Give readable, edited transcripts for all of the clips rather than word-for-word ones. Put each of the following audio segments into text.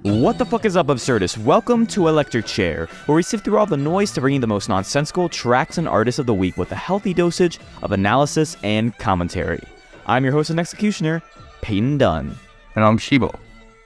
What the fuck is up, Absurdist? Welcome to Electric Chair, where we sift through all the noise to bring you the most nonsensical tracks and artists of the week with a healthy dosage of analysis and commentary. I'm your host and executioner, Payton Dunn. And I'm Shibo.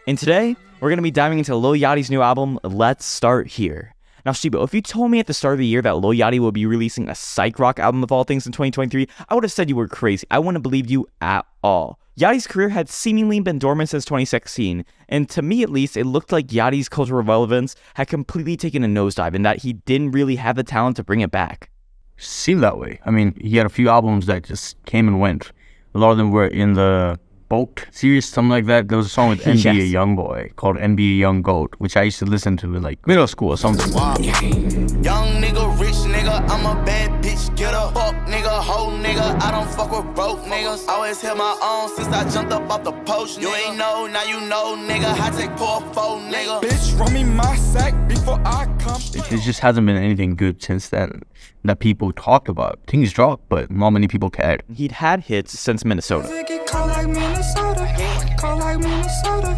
And today, we're going to be diving into Lil Yachty's new album, Let's Start Here. Now, Shibo, if you told me at the start of the year that Lil Yachty would be releasing a psych-rock album of all things in 2023, I would have said you were crazy. I wouldn't have believed you at all. Yachty's career had seemingly been dormant since 2016, and to me at least, it looked like Yachty's cultural relevance had completely taken a nosedive and that he didn't really have the talent to bring it back. Seemed that way. I mean, he had a few albums that just came and went. A lot of them were in the Boat series, something like that. There was a song with NBA Yes. Youngboy called NBA Young Goat, which I used to listen to in like middle school or something. Young nigga, rich nigga, I'm a bad bitch, get a fuck nigga, hoe nigga, I don't fuck with broke niggas. Always held my own since I jumped up off the post. You ain't know, now you know, nigga. I take poor foe, nigga. Bitch, run me my sack before I come. It just hasn't been anything good since then that people talked about. Things dropped, but not many people cared. He'd had hits since Minnesota. Call like Minnesota, call like Minnesota,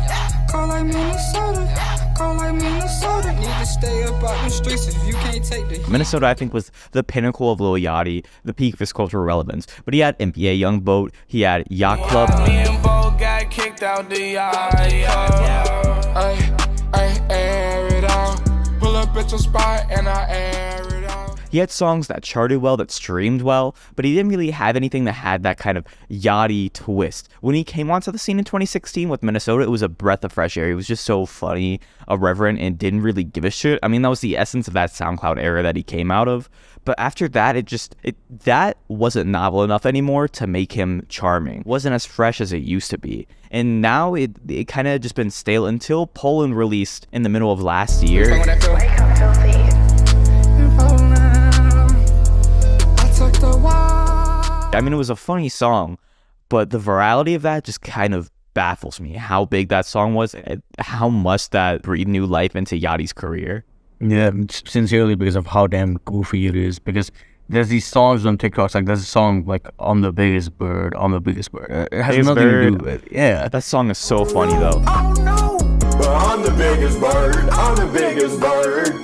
call like Minnesota, call like Minnesota. Need to stay up out the streets if you can't take the Minnesota, I think, was the pinnacle of Lil Yachty, the peak of his cultural relevance. But he had NBA Young Boat, he had Yacht Club. Me and Bo got kicked out the yacht club. I air it out. Pull up at your spot and I air it out. He had songs that charted well, that streamed well, but he didn't really have anything that had that kind of Yachty twist. When he came onto the scene in 2016 with Minnesota, it was a breath of fresh air. He was just so funny, irreverent, and didn't really give a shit. I mean, that was the essence of that SoundCloud era that he came out of. But after that, that wasn't novel enough anymore to make him charming. It wasn't as fresh as it used to be. And now it kind of just been stale until Poland released in the middle of last year. I mean, it was a funny song, but the virality of that just kind of baffles me. How big that song was, and how much that breathed new life into Yachty's career. Yeah, sincerely, because of how damn goofy it is. Because there's these songs on TikToks, like there's a song like on the biggest bird. It has nothing to do with it. Yeah. That song is so funny though. Oh no! But I'm the biggest bird. I'm the biggest bird.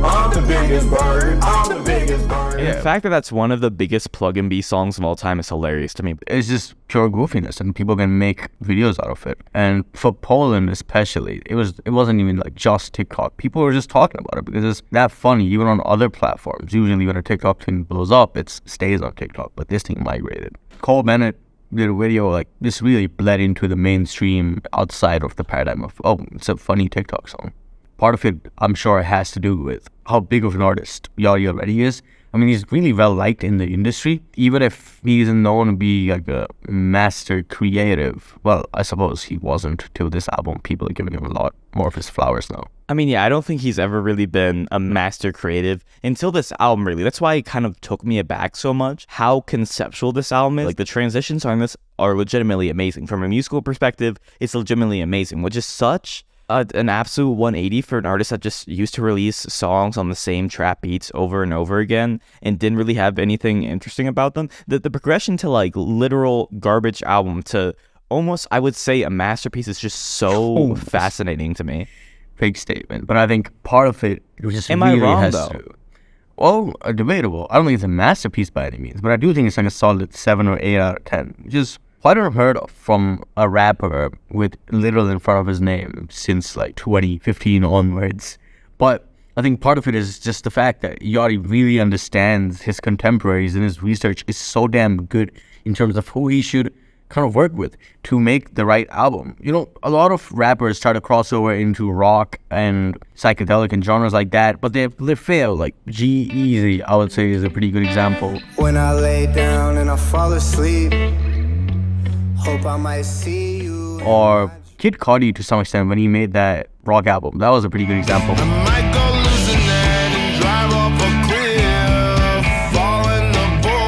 I'm the biggest bird. I'm the biggest bird. And the fact that that's one of the biggest Plug and B songs of all time is hilarious to me. It's just pure goofiness, and people can make videos out of it. And for Poland especially, it wasn't even like just TikTok. People were just talking about it because it's that funny. Even on other platforms, usually when a TikTok thing blows up, it stays on TikTok, but this thing migrated. Cole Bennett did a video like this, really bled into the mainstream outside of the paradigm of, oh, it's a funny TikTok song. Part of it, I'm sure, has to do with how big of an artist Yachty already is. I mean, he's really well liked in the industry, even if he isn't known to be like a master creative. Well, I suppose he wasn't till this album. People are giving him a lot more of his flowers now. I mean, yeah, I don't think he's ever really been a master creative until this album, really. That's why it kind of took me aback so much, how conceptual this album is. Like, the transitions on this are legitimately amazing. From a musical perspective, it's legitimately amazing, which is such an absolute 180 for an artist that just used to release songs on the same trap beats over and over again and didn't really have anything interesting about them. The progression to like literal garbage album to almost, I would say, a masterpiece is just so fascinating to me. Big statement, but I think part of it just Am I really wrong, has though? to. Well, debatable. I don't think it's a masterpiece by any means, but I do think it's like a solid 7 or 8 out of 10, which is quite unheard of from a rapper with literal in front of his name since like 2015 onwards. But I think part of it is just the fact that Yachty really understands his contemporaries, and his research is so damn good in terms of who he should kind of work with to make the right album. You know, a lot of rappers try to cross over into rock and psychedelic and genres like that, but they fail. Like G-Eazy, I would say, is a pretty good example. When I lay down and I fall asleep, hope I might see you. Or Kid Cudi, to some extent, when he made that rock album, that was a pretty good example. I might go losing that and drive off a cliff, falling the boy.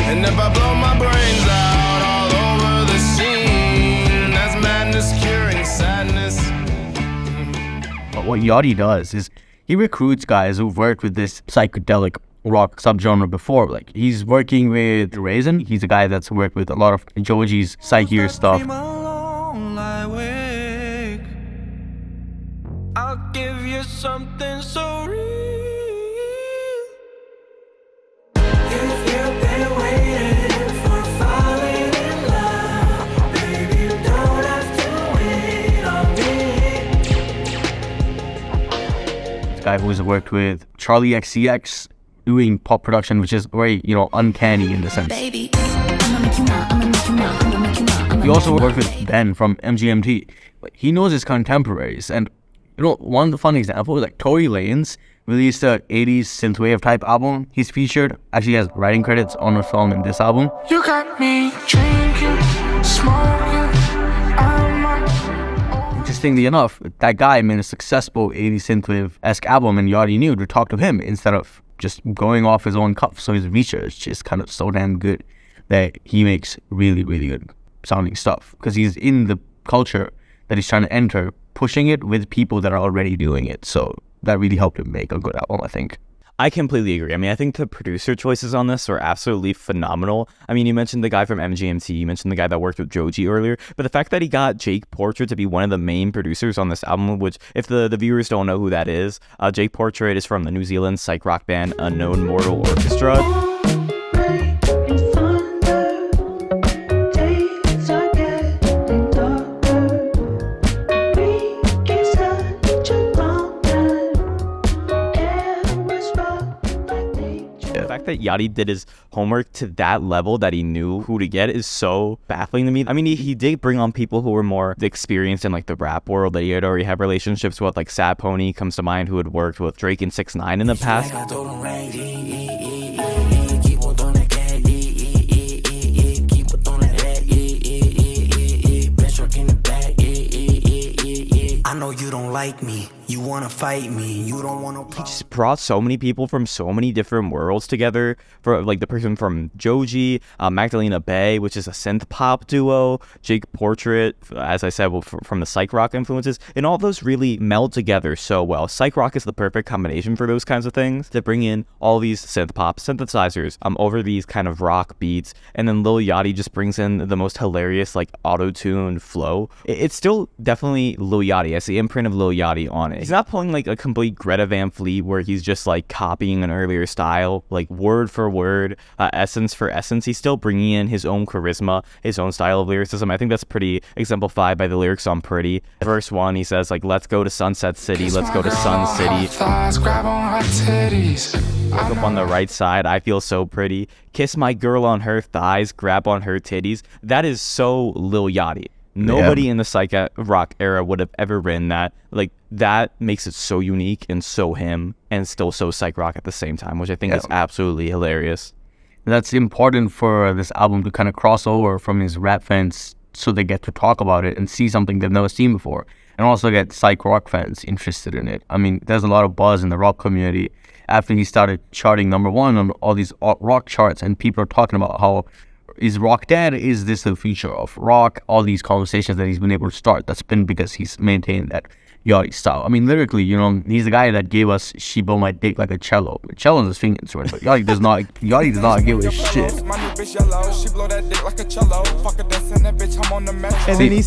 And if I blow my brains out all over the scene, that's madness curing sadness. But what Yachty does is he recruits guys who've worked with this psychedelic rock subgenre before. Like, he's working with Raisin. He's a guy that's worked with a lot of Joji's psychier stuff. I'll give you something so real. If you've been waiting for falling in love, baby, you don't have to wait on me. This guy who's worked with Charlie XCX doing pop production, which is very, uncanny in the sense. Baby, I'ma make you mine, I'ma make you mine, I'ma make you mine. He also worked with Ben from MGMT. He knows his contemporaries, and one fun example is like Tory Lanez released a 80s synthwave type album. He's featured, actually has writing credits on a song in this album. You got me drinking, smoking, Interestingly enough, that guy made a successful 80s synthwave-esque album, and Yachty knew to talk to him instead of just going off his own cuff. So his research is kind of so damn good that he makes really, really good sounding stuff because he's in the culture that he's trying to enter, pushing it with people that are already doing it. So that really helped him make a good album, I think. I completely agree. I mean, I think the producer choices on this are absolutely phenomenal. I mean, you mentioned the guy from MGMT, you mentioned the guy that worked with Joji earlier, but the fact that he got Jake Portrait to be one of the main producers on this album, which if the viewers don't know who that is, Jake Portrait is from the New Zealand psych-rock band Unknown Mortal Orchestra. That Yachty did his homework to that level that he knew who to get is so baffling to me. I mean, he did bring on people who were more experienced in like the rap world that he had already had relationships with, like Sad Pony comes to mind, who had worked with Drake and 6ix9ine in the past. I know you don't like me, you wanna fight me, you don't wanna. He just brought so many people from so many different worlds together. For like the person from Joji, Magdalena Bay, which is a synth pop duo, Jake Portrait, as I said, from the psych-rock influences, and all those really meld together so well. Psych-rock is the perfect combination for those kinds of things, to bring in all these synth pop synthesizers over these kind of rock beats, and then Lil Yachty just brings in the most hilarious like auto-tune flow. It's still definitely Lil Yachty. I see imprint of Lil Yachty on it. He's not pulling like a complete Greta Van Fleet where he's just like copying an earlier style, like word for word, essence for essence. He's still bringing in his own charisma, his own style of lyricism. I think that's pretty exemplified by the lyrics on Pretty. Verse 1, he says like, let's go to Sunset City, let's go to Sun City. Look up on the right side, I feel so pretty. Kiss my girl on her thighs, grab on her titties. That is so Lil Yachty. Nobody in the psych-rock era would have ever written that. Like, that makes it so unique and so him, and still so psych-rock at the same time, which I think is absolutely hilarious. That's important for this album to kind of cross over from his rap fans so they get to talk about it and see something they've never seen before, and also get psych-rock fans interested in it. I mean, there's a lot of buzz in the rock community after he started charting #1 on all these rock charts, and people are talking about how is rock dead? Is this the future of rock? All these conversations that he's been able to start, that's been because he's maintained that Yachty style. I mean, lyrically, he's the guy that gave us "She Blow My Dick Like a Cello." Cello is a string instrument, but Yachty does not give a shit. And then he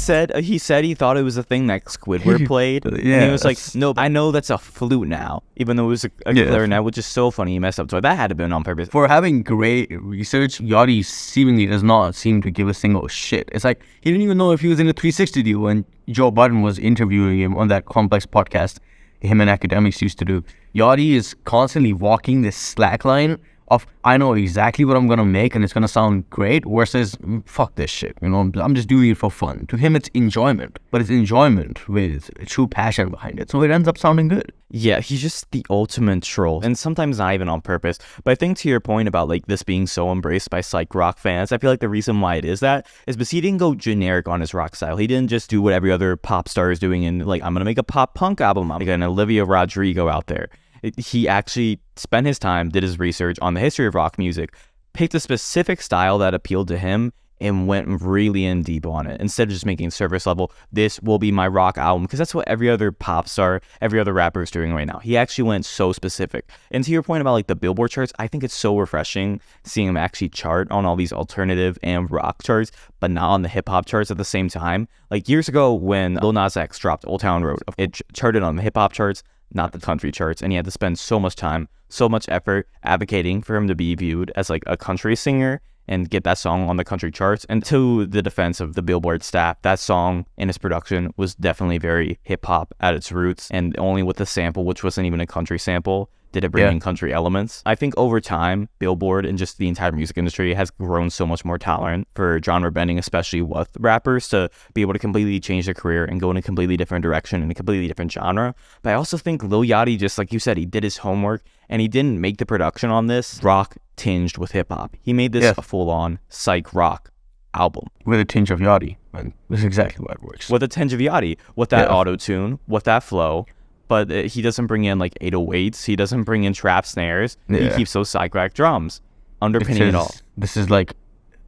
said he thought it was a thing that Squidward played. And he was like, no, I know that's a flute now, even though it was a clarinet, which is so funny. He messed up. So that had to have been on purpose. For having great research, Yachty seemingly does not seem to give a single shit. It's like he didn't even know if he was in a 360 deal when Joe Budden was interviewing him on that Complex podcast him and Academics used to do. Yachty is constantly walking this slack line of, I know exactly what I'm going to make and it's going to sound great, versus, fuck this shit, I'm just doing it for fun. To him, it's enjoyment, but it's enjoyment with true passion behind it, so it ends up sounding good. Yeah, he's just the ultimate troll, and sometimes not even on purpose. But I think to your point about like this being so embraced by psych rock fans, I feel like the reason why it is that is because he didn't go generic on his rock style. He didn't just do what every other pop star is doing and like, I'm going to make a pop punk album. I'm like an Olivia Rodrigo out there. He actually spent his time, did his research on the history of rock music, picked a specific style that appealed to him, and went really in deep on it. Instead of just making surface level, this will be my rock album, because that's what every other pop star, every other rapper is doing right now. He actually went so specific. And to your point about like the Billboard charts, I think it's so refreshing seeing him actually chart on all these alternative and rock charts, but not on the hip hop charts at the same time. Like years ago when Lil Nas X dropped Old Town Road, it charted on the hip hop charts, not the country charts, and he had to spend so much time, so much effort advocating for him to be viewed as like a country singer and get that song on the country charts. And to the defense of the Billboard staff, that song and its production was definitely very hip-hop at its roots, and only with the sample, which wasn't even a country sample, did it bring in country elements. I think over time, Billboard and just the entire music industry has grown so much more tolerant for genre bending, especially with rappers, to be able to completely change their career and go in a completely different direction in a completely different genre. But I also think Lil Yachty, just like you said, he did his homework and he didn't make the production on this rock tinged with hip-hop. He made this a full-on psych-rock album. With a tinge of Yachty. And that's exactly why it works. With a tinge of Yachty, with that auto-tune, with that flow. But he doesn't bring in like 808s. He doesn't bring in trap snares. He keeps those psych-rock drums underpinning it all. This is like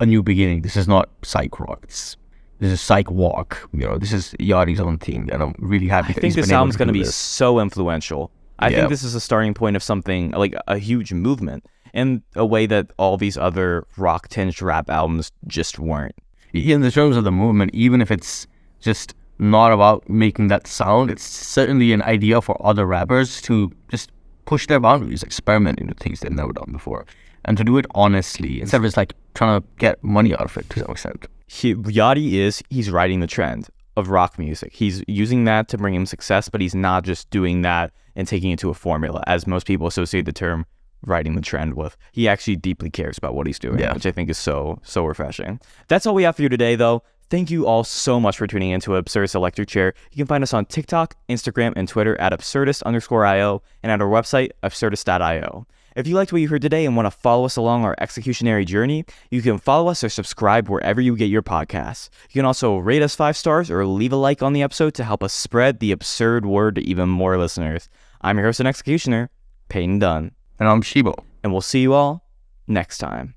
a new beginning. This is not psych-rock. This is psych-walk. You know, this is Yachty's own thing, and I'm really happy. I think this album's going to be so influential. I think this is a starting point of something like a huge movement in a way that all these other rock-tinged rap albums just weren't. In the terms of the movement, even if it's just not about making that sound, it's certainly an idea for other rappers to just push their boundaries, experiment into things they've never done before, and to do it honestly instead of just like trying to get money out of it to some extent. Yachty he's riding the trend of rock music. He's using that to bring him success, but he's not just doing that and taking it to a formula, as most people associate the term riding the trend with. He actually deeply cares about what he's doing, which I think is so refreshing. That's all we have for you today, though. Thank you all so much for tuning into Absurdist Electric Chair. You can find us on TikTok, Instagram, and Twitter at Absurdist_IO, and at our website, Absurdist.io. If you liked what you heard today and want to follow us along our executionary journey, you can follow us or subscribe wherever you get your podcasts. You can also rate us 5 stars or leave a like on the episode to help us spread the absurd word to even more listeners. I'm your host and executioner, Payton Dunn. And I'm Shibo. And we'll see you all next time.